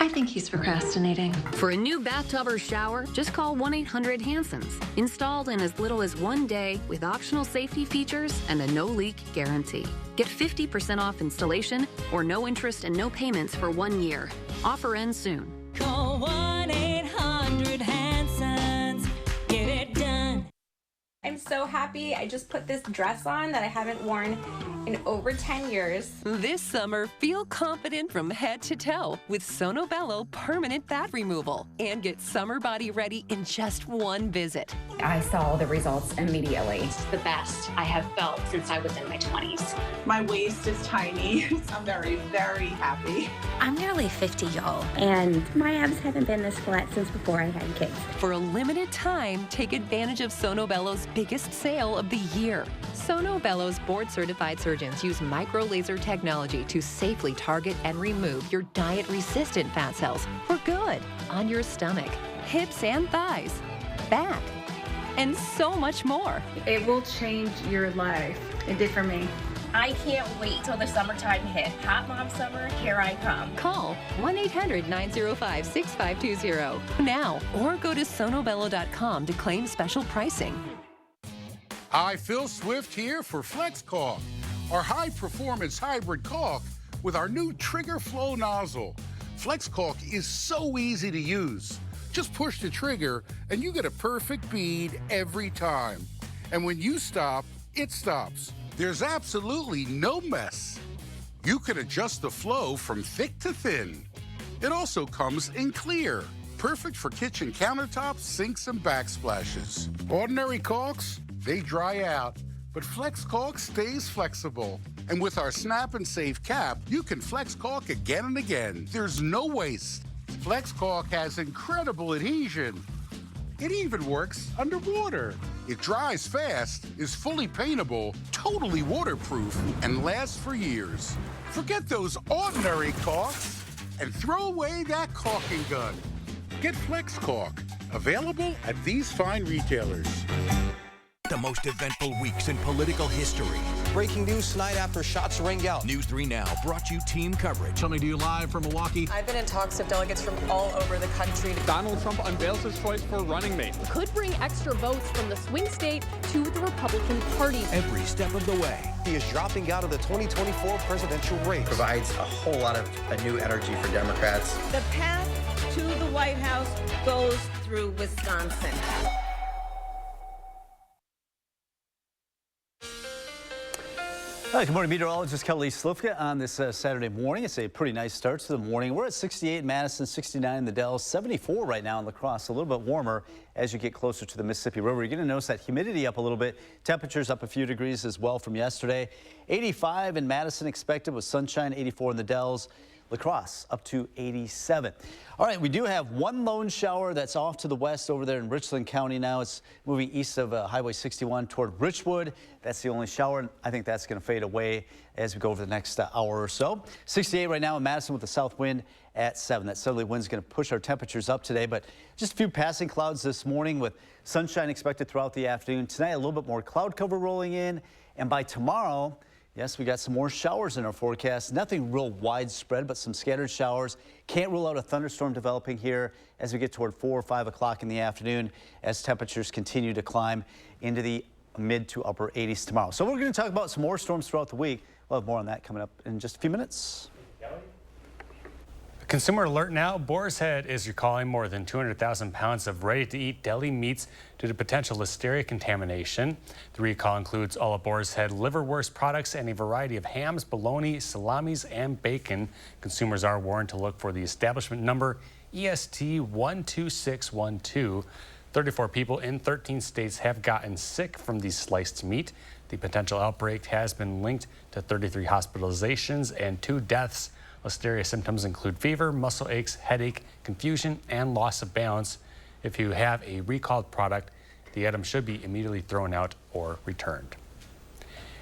I think he's procrastinating. For a new bathtub or shower, just call 1-800-HANSONS. Installed in as little as 1 day with optional safety features and a no-leak guarantee. Get 50% off installation or no interest and no payments for 1 year. Offer ends soon. Call 1-800-HANSONS. so happy. I just put this dress on that I haven't worn in over 10 years. This summer, feel confident from head to toe with Sono Bello Permanent Fat Removal and get summer body ready in just one visit. I saw the results immediately. It's the best I have felt since I was in my 20s. My waist is tiny. I'm very, very happy. I'm nearly 50, y'all, and my abs haven't been this flat since before I had kids. For a limited time, take advantage of Sono Bello's biggest sale of the year. Sono Bello's board-certified surgeons use micro-laser technology to safely target and remove your diet-resistant fat cells for good on your stomach, hips and thighs, back, and so much more. It will change your life. It did for me. I can't wait till the summertime hit. Hot Mom Summer, here I come. Call 1-800-905-6520 now or go to sonobello.com to claim special pricing. Hi, Phil Swift here for Flex Caulk, our high-performance hybrid caulk with our new Trigger Flow nozzle. Flex Caulk is so easy to use. Just push the trigger and you get a perfect bead every time. And when you stop, it stops. There's absolutely no mess. You can adjust the flow from thick to thin. It also comes in clear, perfect for kitchen countertops, sinks, and backsplashes. Ordinary caulks, they dry out, but Flex Caulk stays flexible. And with our snap and save cap, you can Flex Caulk again and again. There's no waste. Flex Caulk has incredible adhesion. It even works underwater. It dries fast, is fully paintable, totally waterproof, and lasts for years. Forget those ordinary caulks and throw away that caulking gun. Get Flex Caulk, available at these fine retailers. The most eventful weeks in political history. Breaking news tonight after shots ring out. News 3 Now brought you team coverage. Coming to you live from Milwaukee. I've been in talks with delegates from all over the country. Donald Trump unveils his choice for running mate. Could bring extra votes from the swing state to the Republican Party. Every step of the way. He is dropping out of the 2024 presidential race. Provides a whole lot of new energy for Democrats. The path to the White House goes through Wisconsin. Hi, good morning, meteorologist Kelly Slifka on this Saturday morning. It's a pretty nice start to the morning. We're at 68 in Madison, 69 in the Dells, 74 right now in La Crosse, a little bit warmer as you get closer to the Mississippi River. You're going to notice that humidity up a little bit. Temperatures up a few degrees as well from yesterday. 85 in Madison expected with sunshine, 84 in the Dells. La Crosse up to 87. All right, we do have one lone shower that's off to the west over there in Richland County now. It's moving east of Highway 61 toward Richwood. That's the only shower, and I think that's going to fade away as we go over the next hour or so. 68 right now in Madison with the south wind at 7. That southerly wind is going to push our temperatures up today, but just a few passing clouds this morning with sunshine expected throughout the afternoon. Tonight, a little bit more cloud cover rolling in, and by tomorrow, yes, we got some more showers in our forecast. Nothing real widespread, but some scattered showers. Can't rule out a thunderstorm developing here as we get toward 4 or 5 o'clock in the afternoon as temperatures continue to climb into the mid to upper 80s tomorrow. So we're going to talk about some more storms throughout the week. We'll have more on that coming up in just a few minutes. Consumer alert now. Boar's Head is recalling more than 200,000 pounds of ready-to-eat deli meats due to potential listeria contamination. The recall includes all of Boar's Head liverwurst products and a variety of hams, bologna, salamis, and bacon. Consumers are warned to look for the establishment number EST 12612. 34 people in 13 states have gotten sick from these sliced meat. The potential outbreak has been linked to 33 hospitalizations and 2 deaths. Listeria symptoms include fever, muscle aches, headache, confusion, and loss of balance. If you have a recalled product, the item should be immediately thrown out or returned.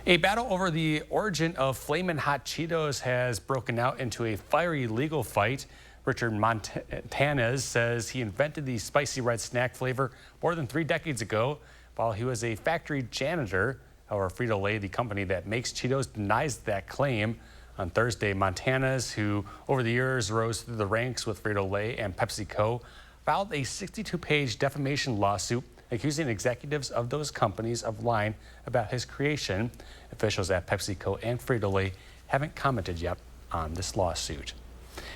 A battle over the origin of Flamin' Hot Cheetos has broken out into a fiery legal fight. Richard Montanez says he invented the spicy red snack flavor more than 3 decades ago while he was a factory janitor. However, Frito-Lay, the company that makes Cheetos, denies that claim. On Thursday, Montanez, who over the years rose through the ranks with Frito-Lay and PepsiCo, filed a 62-page defamation lawsuit accusing executives of those companies of lying about his creation. Officials at PepsiCo and Frito-Lay haven't commented yet on this lawsuit.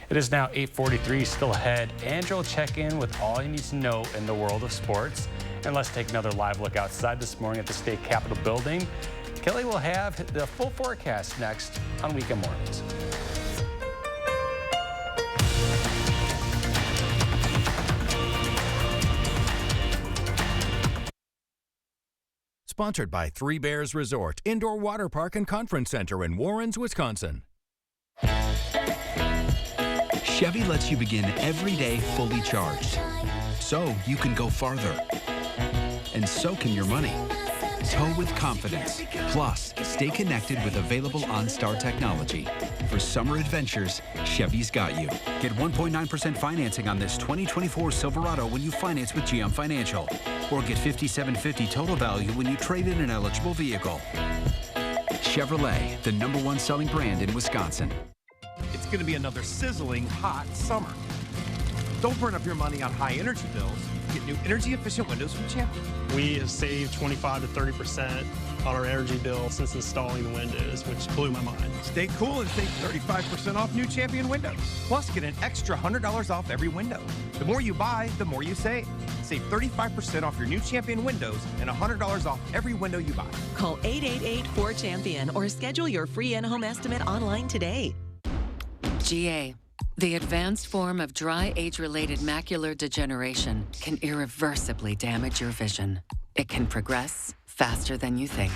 It is now 8:43, still ahead. Andrew will check in with all you need to know in the world of sports. And let's take another live look outside this morning at the state capitol building. Kelly will have the full forecast next on Weekend Mornings. Sponsored by Three Bears Resort, Indoor Water Park and Conference Center in Warrens, Wisconsin. Chevy lets you begin every day fully charged, so you can go farther. And so can your money. Tow with confidence. Plus, stay connected with available OnStar technology. For summer adventures, Chevy's got you. Get 1.9% financing on this 2024 Silverado when you finance with GM Financial. Or get $5,750 total value when you trade in an eligible vehicle. Chevrolet, the #1 selling brand in Wisconsin. It's going to be another sizzling hot summer. Don't burn up your money on high energy bills. Get new energy-efficient windows from Champion. We have saved 25 to 30% on our energy bill since installing the windows, which blew my mind. Stay cool and save 35% off new Champion windows. Plus, get an extra $100 off every window. The more you buy, the more you save. Save 35% off your new Champion windows and $100 off every window you buy. Call 888-4CHAMPION or schedule your free in-home estimate online today. GA, the advanced form of dry age-related macular degeneration, can irreversibly damage your vision. It can progress faster than you think.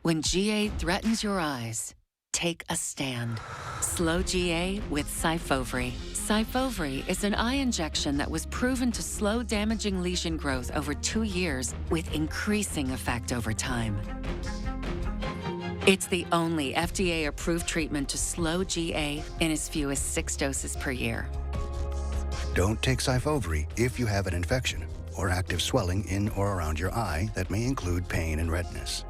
When GA threatens your eyes, take a stand. Slow GA with Syfovre. Syfovre is an eye injection that was proven to slow damaging lesion growth over 2 years with increasing effect over time. It's the only FDA-approved treatment to slow GA in as few as 6 doses per year. Don't take Syfovre if you have an infection or active swelling in or around your eye that may include pain and redness.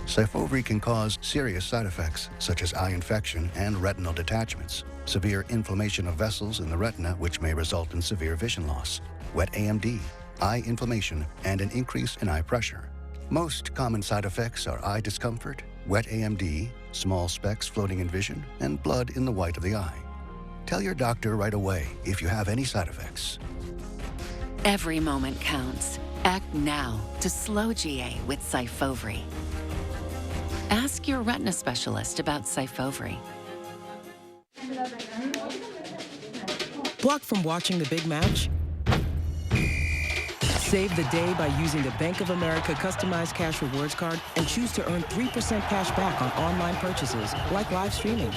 Syfovre can cause serious side effects such as eye infection and retinal detachments, severe inflammation of vessels in the retina which may result in severe vision loss, wet AMD, eye inflammation, and an increase in eye pressure. Most common side effects are eye discomfort, wet AMD, small specks floating in vision, and blood in the white of the eye. Tell your doctor right away if you have any side effects. Every moment counts. Act now to slow GA with Syfovre. Ask your retina specialist about Syfovre. Blocked from watching the big match? Save the day by using the Bank of America customized cash rewards card and choose to earn 3% cash back on online purchases, like live streaming.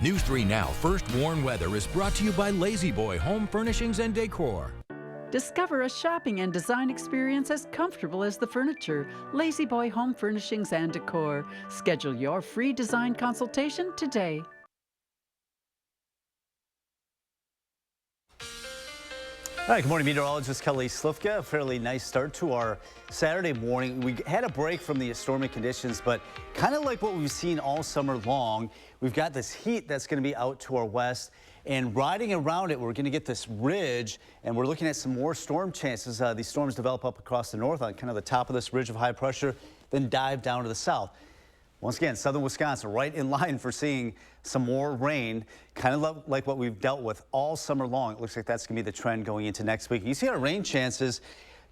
News 3 Now First Warn Weather is brought to you by Lazy Boy Home Furnishings and Decor. Discover a shopping and design experience as comfortable as the furniture. Lazy Boy Home Furnishings and Decor. Schedule your free design consultation today. Hi, good morning, meteorologist Kelly Slifka. A fairly nice start to our Saturday morning. We had a break from the stormy conditions, but kind of like what we've seen all summer long, we've got this heat that's going to be out to our west. And riding around it, we're going to get this ridge, and we're looking at some more storm chances. These storms develop up across the north on kind of the top of this ridge of high pressure, then dive down to the south. Once again, southern Wisconsin right in line for seeing some more rain, kind of like what we've dealt with all summer long. It looks like that's going to be the trend going into next week. You see our rain chances.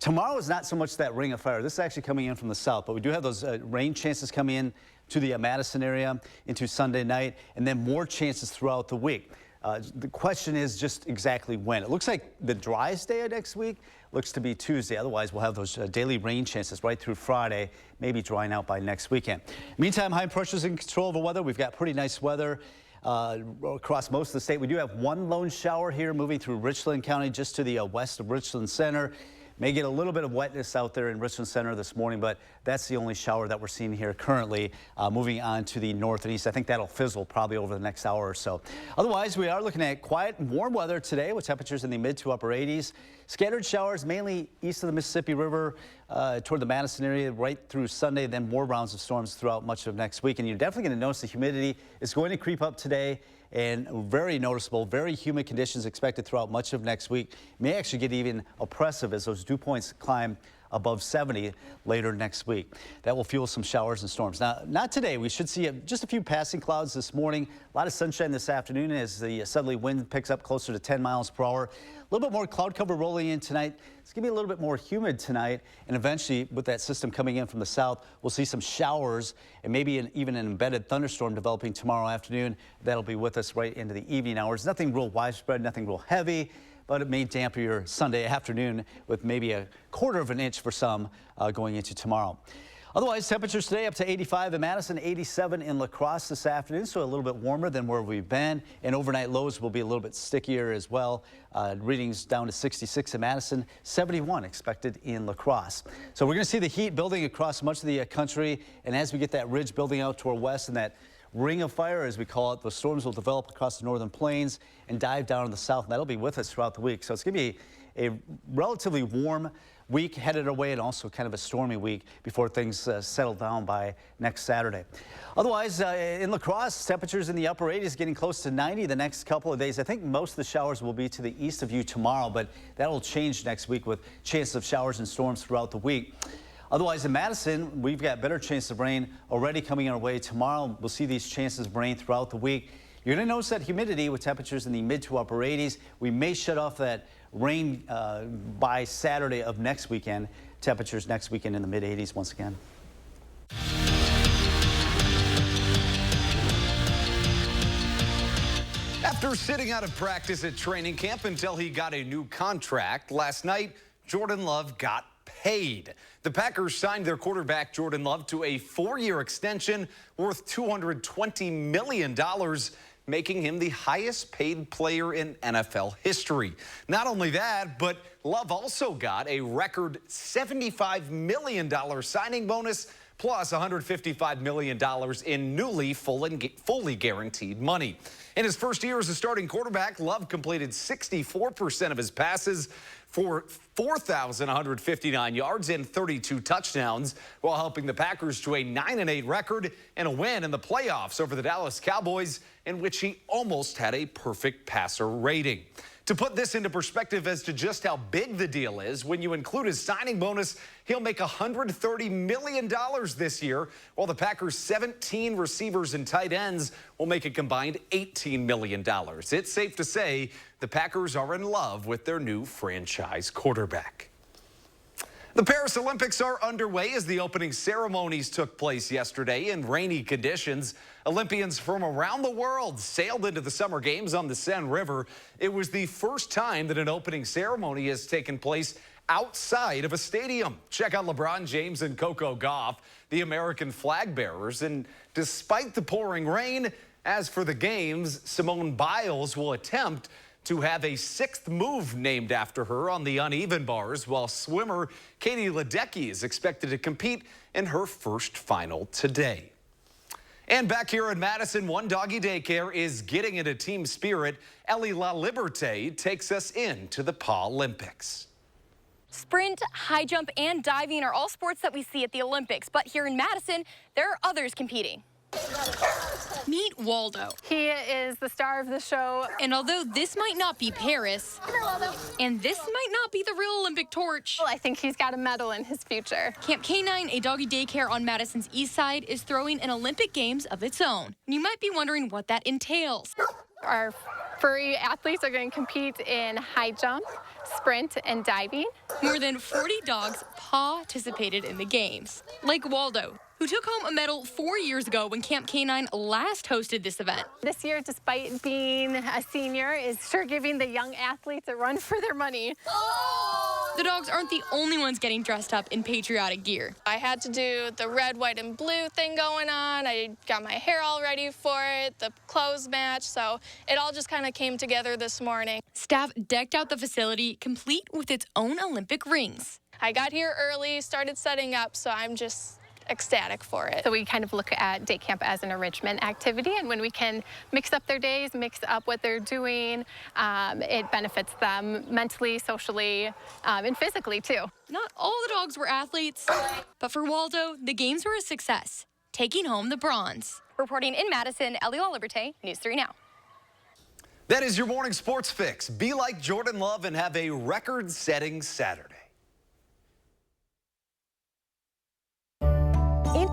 Tomorrow is not so much that ring of fire. This is actually coming in from the south, but we do have those rain chances coming in to the Madison area into Sunday night, and then more chances throughout the week. The question is just exactly when. It looks like the driest day of next week looks to be Tuesday. Otherwise, we'll have those daily rain chances right through Friday, maybe drying out by next weekend. Meantime, high pressure's in control of the weather. We've got pretty nice weather across most of the state. We do have one lone shower here moving through Richland County just to the west of Richland Center. May get a little bit of wetness out there in Richland Center this morning, but that's the only shower that we're seeing here currently. Moving on to the north and east, I think that'll fizzle probably over the next hour or so. Otherwise, we are looking at quiet and warm weather today with temperatures in the mid to upper 80s. Scattered showers mainly east of the Mississippi River toward the Madison area right through Sunday, then more rounds of storms throughout much of next week. And you're definitely going to notice the humidity is going to creep up today. And very noticeable, very humid conditions expected throughout much of next week. May actually get even oppressive as those dew points climb above 70 later next week. That will fuel some showers and storms. Now, not today. We should see just a few passing clouds this morning. A lot of sunshine this afternoon as the southerly wind picks up closer to 10 miles per hour. A little bit more cloud cover rolling in tonight. It's going to be a little bit more humid tonight, and eventually with that system coming in from the south, we'll see some showers and maybe even an embedded thunderstorm developing tomorrow afternoon. That'll be with us right into the evening hours. Nothing real widespread, nothing real heavy, but it may dampen your Sunday afternoon with maybe a quarter of an inch for some going into tomorrow. Otherwise, temperatures today up to 85 in Madison, 87 in La Crosse this afternoon, so a little bit warmer than where we've been. And overnight lows will be a little bit stickier as well. Readings down to 66 in Madison, 71 expected in La Crosse. So we're going to see the heat building across much of the country. And as we get that ridge building out to our west and that ring of fire, as we call it, the storms will develop across the northern plains and dive down in the south. And that'll be with us throughout the week. So it's going to be a relatively warm week headed our way, and also kind of a stormy week before things settle down by next Saturday. Otherwise, in La Crosse, temperatures in the upper 80s, getting close to 90 the next couple of days. I think most of the showers will be to the east of you tomorrow, but that will change next week with chances of showers and storms throughout the week. Otherwise, in Madison, we've got better chances of rain already coming our way tomorrow. We'll see these chances of rain throughout the week. You're going to notice that humidity with temperatures in the mid to upper 80s. We may shut off that rain by Saturday of next weekend. Temperatures next weekend in the mid 80s once again. After sitting out of practice at training camp until he got a new contract, last night, Jordan Love got paid. The Packers signed their quarterback Jordan Love to a 4-year extension worth $220 million, making him the highest paid player in NFL history. Not only that, but Love also got a record $75 million signing bonus plus $155 million in newly fully guaranteed money. In his first year as a starting quarterback, Love completed 64% of his passes for 4,159 yards and 32 touchdowns, while helping the Packers to a 9-8 record and a win in the playoffs over the Dallas Cowboys, in which he almost had a perfect passer rating. To put this into perspective as to just how big the deal is, when you include his signing bonus, he'll make $130 million this year, while the Packers' 17 receivers and tight ends will make a combined $18 million. It's safe to say the Packers are in love with their new franchise quarterback. The Paris Olympics are underway as the opening ceremonies took place yesterday in rainy conditions. Olympians from around the world sailed into the Summer Games on the Seine River. It was the first time that an opening ceremony has taken place outside of a stadium. Check out LeBron James and Coco Gauff, the American flag bearers. And despite the pouring rain, as for the games, Simone Biles will attempt to have a 6th move named after her on the uneven bars, while swimmer Katie Ledecky is expected to compete in her first final today. And back here in Madison, One Doggy Daycare is getting into team spirit. Ellie La Liberté takes us into the Olympics. Sprint, high jump, and diving are all sports that we see at the Olympics, but here in Madison, there are others competing. Meet Waldo. He is the star of the show. And although this might not be Paris, and this might not be the real Olympic torch, well, I think he's got a medal in his future. Camp K9, a doggy daycare on Madison's east side, is throwing an Olympic Games of its own. You might be wondering what that entails. Our furry athletes are going to compete in high jump, sprint, and diving. More than 40 dogs participated in the games, like Waldo, who took home a medal 4 years ago when Camp K9 last hosted this event. This year, despite being a senior, is sure giving the young athletes a run for their money. The dogs aren't the only ones getting dressed up in patriotic gear. I had to do the red, white, and blue thing going on. I got my hair all ready for it, the clothes match, so it all just kind of came together this morning. Staff decked out the facility, complete with its own Olympic rings. I got here early, started setting up, so I'm just ecstatic for it. So we kind of look at day camp as an enrichment activity, and when we can mix up their days, mix up what they're doing, it benefits them mentally, socially, and physically too. Not all the dogs were athletes, but for Waldo, the games were a success, taking home the bronze. Reporting in Madison, Ellie La Liberté, News 3 Now. That is your morning sports fix. Be like Jordan Love and have a record-setting Saturday.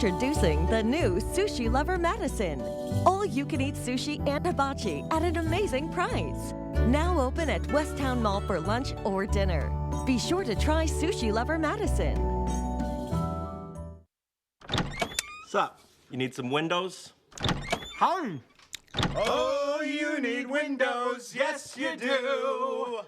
Introducing the new Sushi Lover Madison. All-you-can-eat sushi and hibachi at an amazing price. Now open at Westtown Mall for lunch or dinner. Be sure to try Sushi Lover Madison. Sup? You need some windows? Hum. Oh, you need windows, yes you do.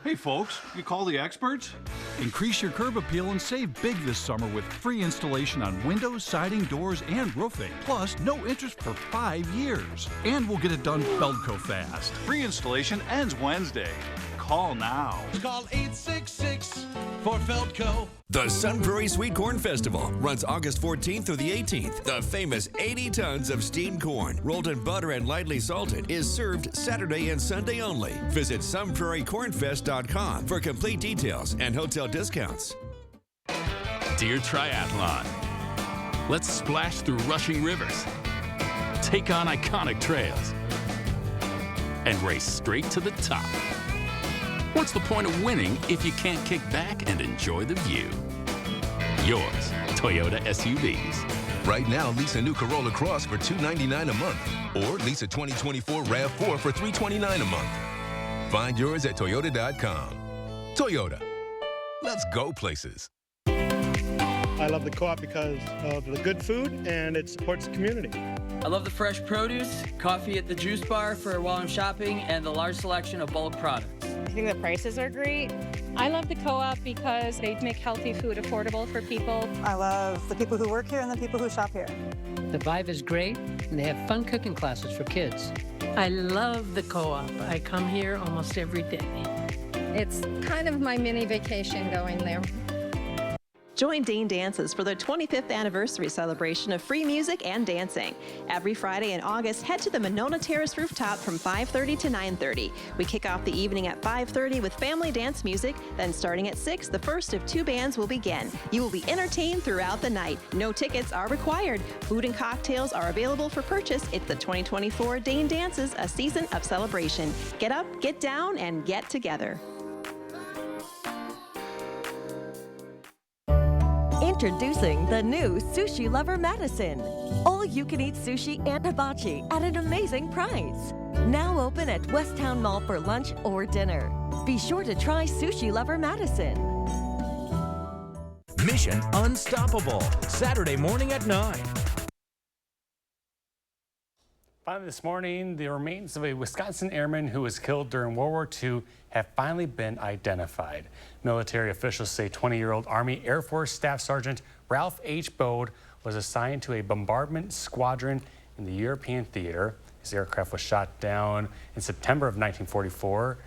Hey folks, you call the experts? Increase your curb appeal and save big this summer with free installation on windows, siding, doors, and roofing. Plus, no interest for 5 years. And we'll get it done Feldco fast. Free installation ends Wednesday. Call now. Call 866 for Feldco. The Sun Prairie Sweet Corn Festival runs August 14th through the 18th. The famous 80 tons of steamed corn, rolled in butter and lightly salted, is served Saturday and Sunday only. Visit sunprairiecornfest.com for complete details and hotel discounts. Dear Triathlon, let's splash through rushing rivers, take on iconic trails, and race straight to the top. What's the point of winning if you can't kick back and enjoy the view? Yours, Toyota SUVs. Right now, lease a new Corolla Cross for $299 a month, or lease a 2024 RAV4 for $329 a month. Find yours at Toyota.com. Toyota. Let's go places. I love the co-op because of the good food and it supports the community. I love the fresh produce, coffee at the juice bar for while I'm shopping, and the large selection of bulk products. I think the prices are great. I love the co-op because they make healthy food affordable for people. I love the people who work here and the people who shop here. The vibe is great, and they have fun cooking classes for kids. I love the co-op. I come here almost every day. It's kind of my mini vacation going there. Join Dane Dances for their 25th anniversary celebration of free music and dancing. Every Friday in August, head to the Monona Terrace rooftop from 5:30 to 9:30. We kick off the evening at 5:30 with family dance music. Then starting at 6, the first of 2 bands will begin. You will be entertained throughout the night. No tickets are required. Food and cocktails are available for purchase. It's the 2024 Dane Dances, a season of celebration. Get up, get down, and get together. Introducing the new Sushi Lover Madison. All-you-can-eat sushi and hibachi at an amazing price. Now open at Westtown Mall for lunch or dinner. Be sure to try Sushi Lover Madison. Mission Unstoppable, Saturday morning at 9. Finally this morning, the remains of a Wisconsin airman who was killed during World War II have finally been identified. Military officials say 20-year-old Army Air Force Staff Sergeant Ralph H. Bode was assigned to a bombardment squadron in the European theater. His aircraft was shot down in September of 1944,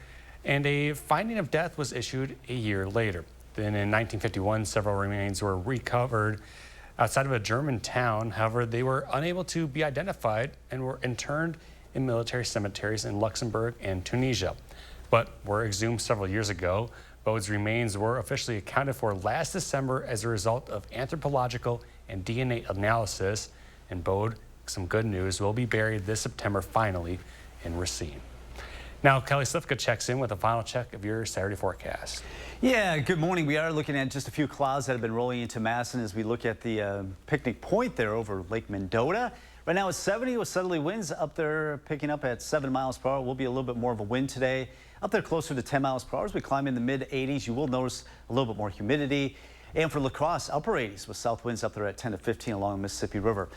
and a finding of death was issued a year later. Then in 1951, several remains were recovered outside of a German town. However, they were unable to be identified and were interned in military cemeteries in Luxembourg and Tunisia, but were exhumed several years ago. Bode's remains were officially accounted for last December as a result of anthropological and DNA analysis. And Bode, some good news, will be buried this September finally in Racine. Now, Kelly Slifka checks in with a final check of your Saturday forecast. Yeah, good morning. We are looking at just a few clouds that have been rolling into Madison as we look at the picnic point there over Lake Mendota. Right now it's 70 with southerly winds up there picking up at 7 miles per hour. Will be a little bit more of a wind today. Up there closer to 10 miles per hour as we climb in the mid 80s. You will notice a little bit more humidity. And for La Crosse, upper 80s with south winds up there at 10 to 15 along the Mississippi River.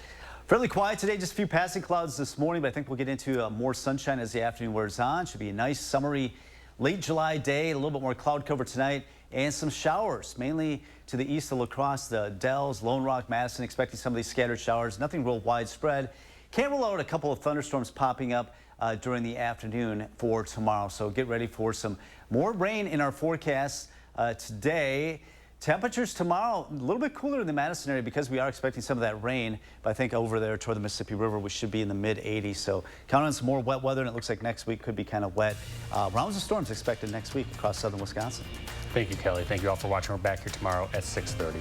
Fairly quiet today, just a few passing clouds this morning, but I think we'll get into more sunshine as the afternoon wears on. Should be a nice summery late July day, a little bit more cloud cover tonight, and some showers, mainly to the east of La Crosse, the Dells, Lone Rock, Madison, expecting some of these scattered showers. Nothing real widespread. Can't rule out a couple of thunderstorms popping up during the afternoon for tomorrow. So get ready for some more rain in our forecast today. Temperatures tomorrow a little bit cooler in the Madison area because we are expecting some of that rain. But I think over there toward the Mississippi River, we should be in the mid 80s. So count on some more wet weather, and it looks like next week could be kind of wet. Rounds of storms expected next week across southern Wisconsin. Thank you, Kelly. Thank you all for watching. We're back here tomorrow at 6:30.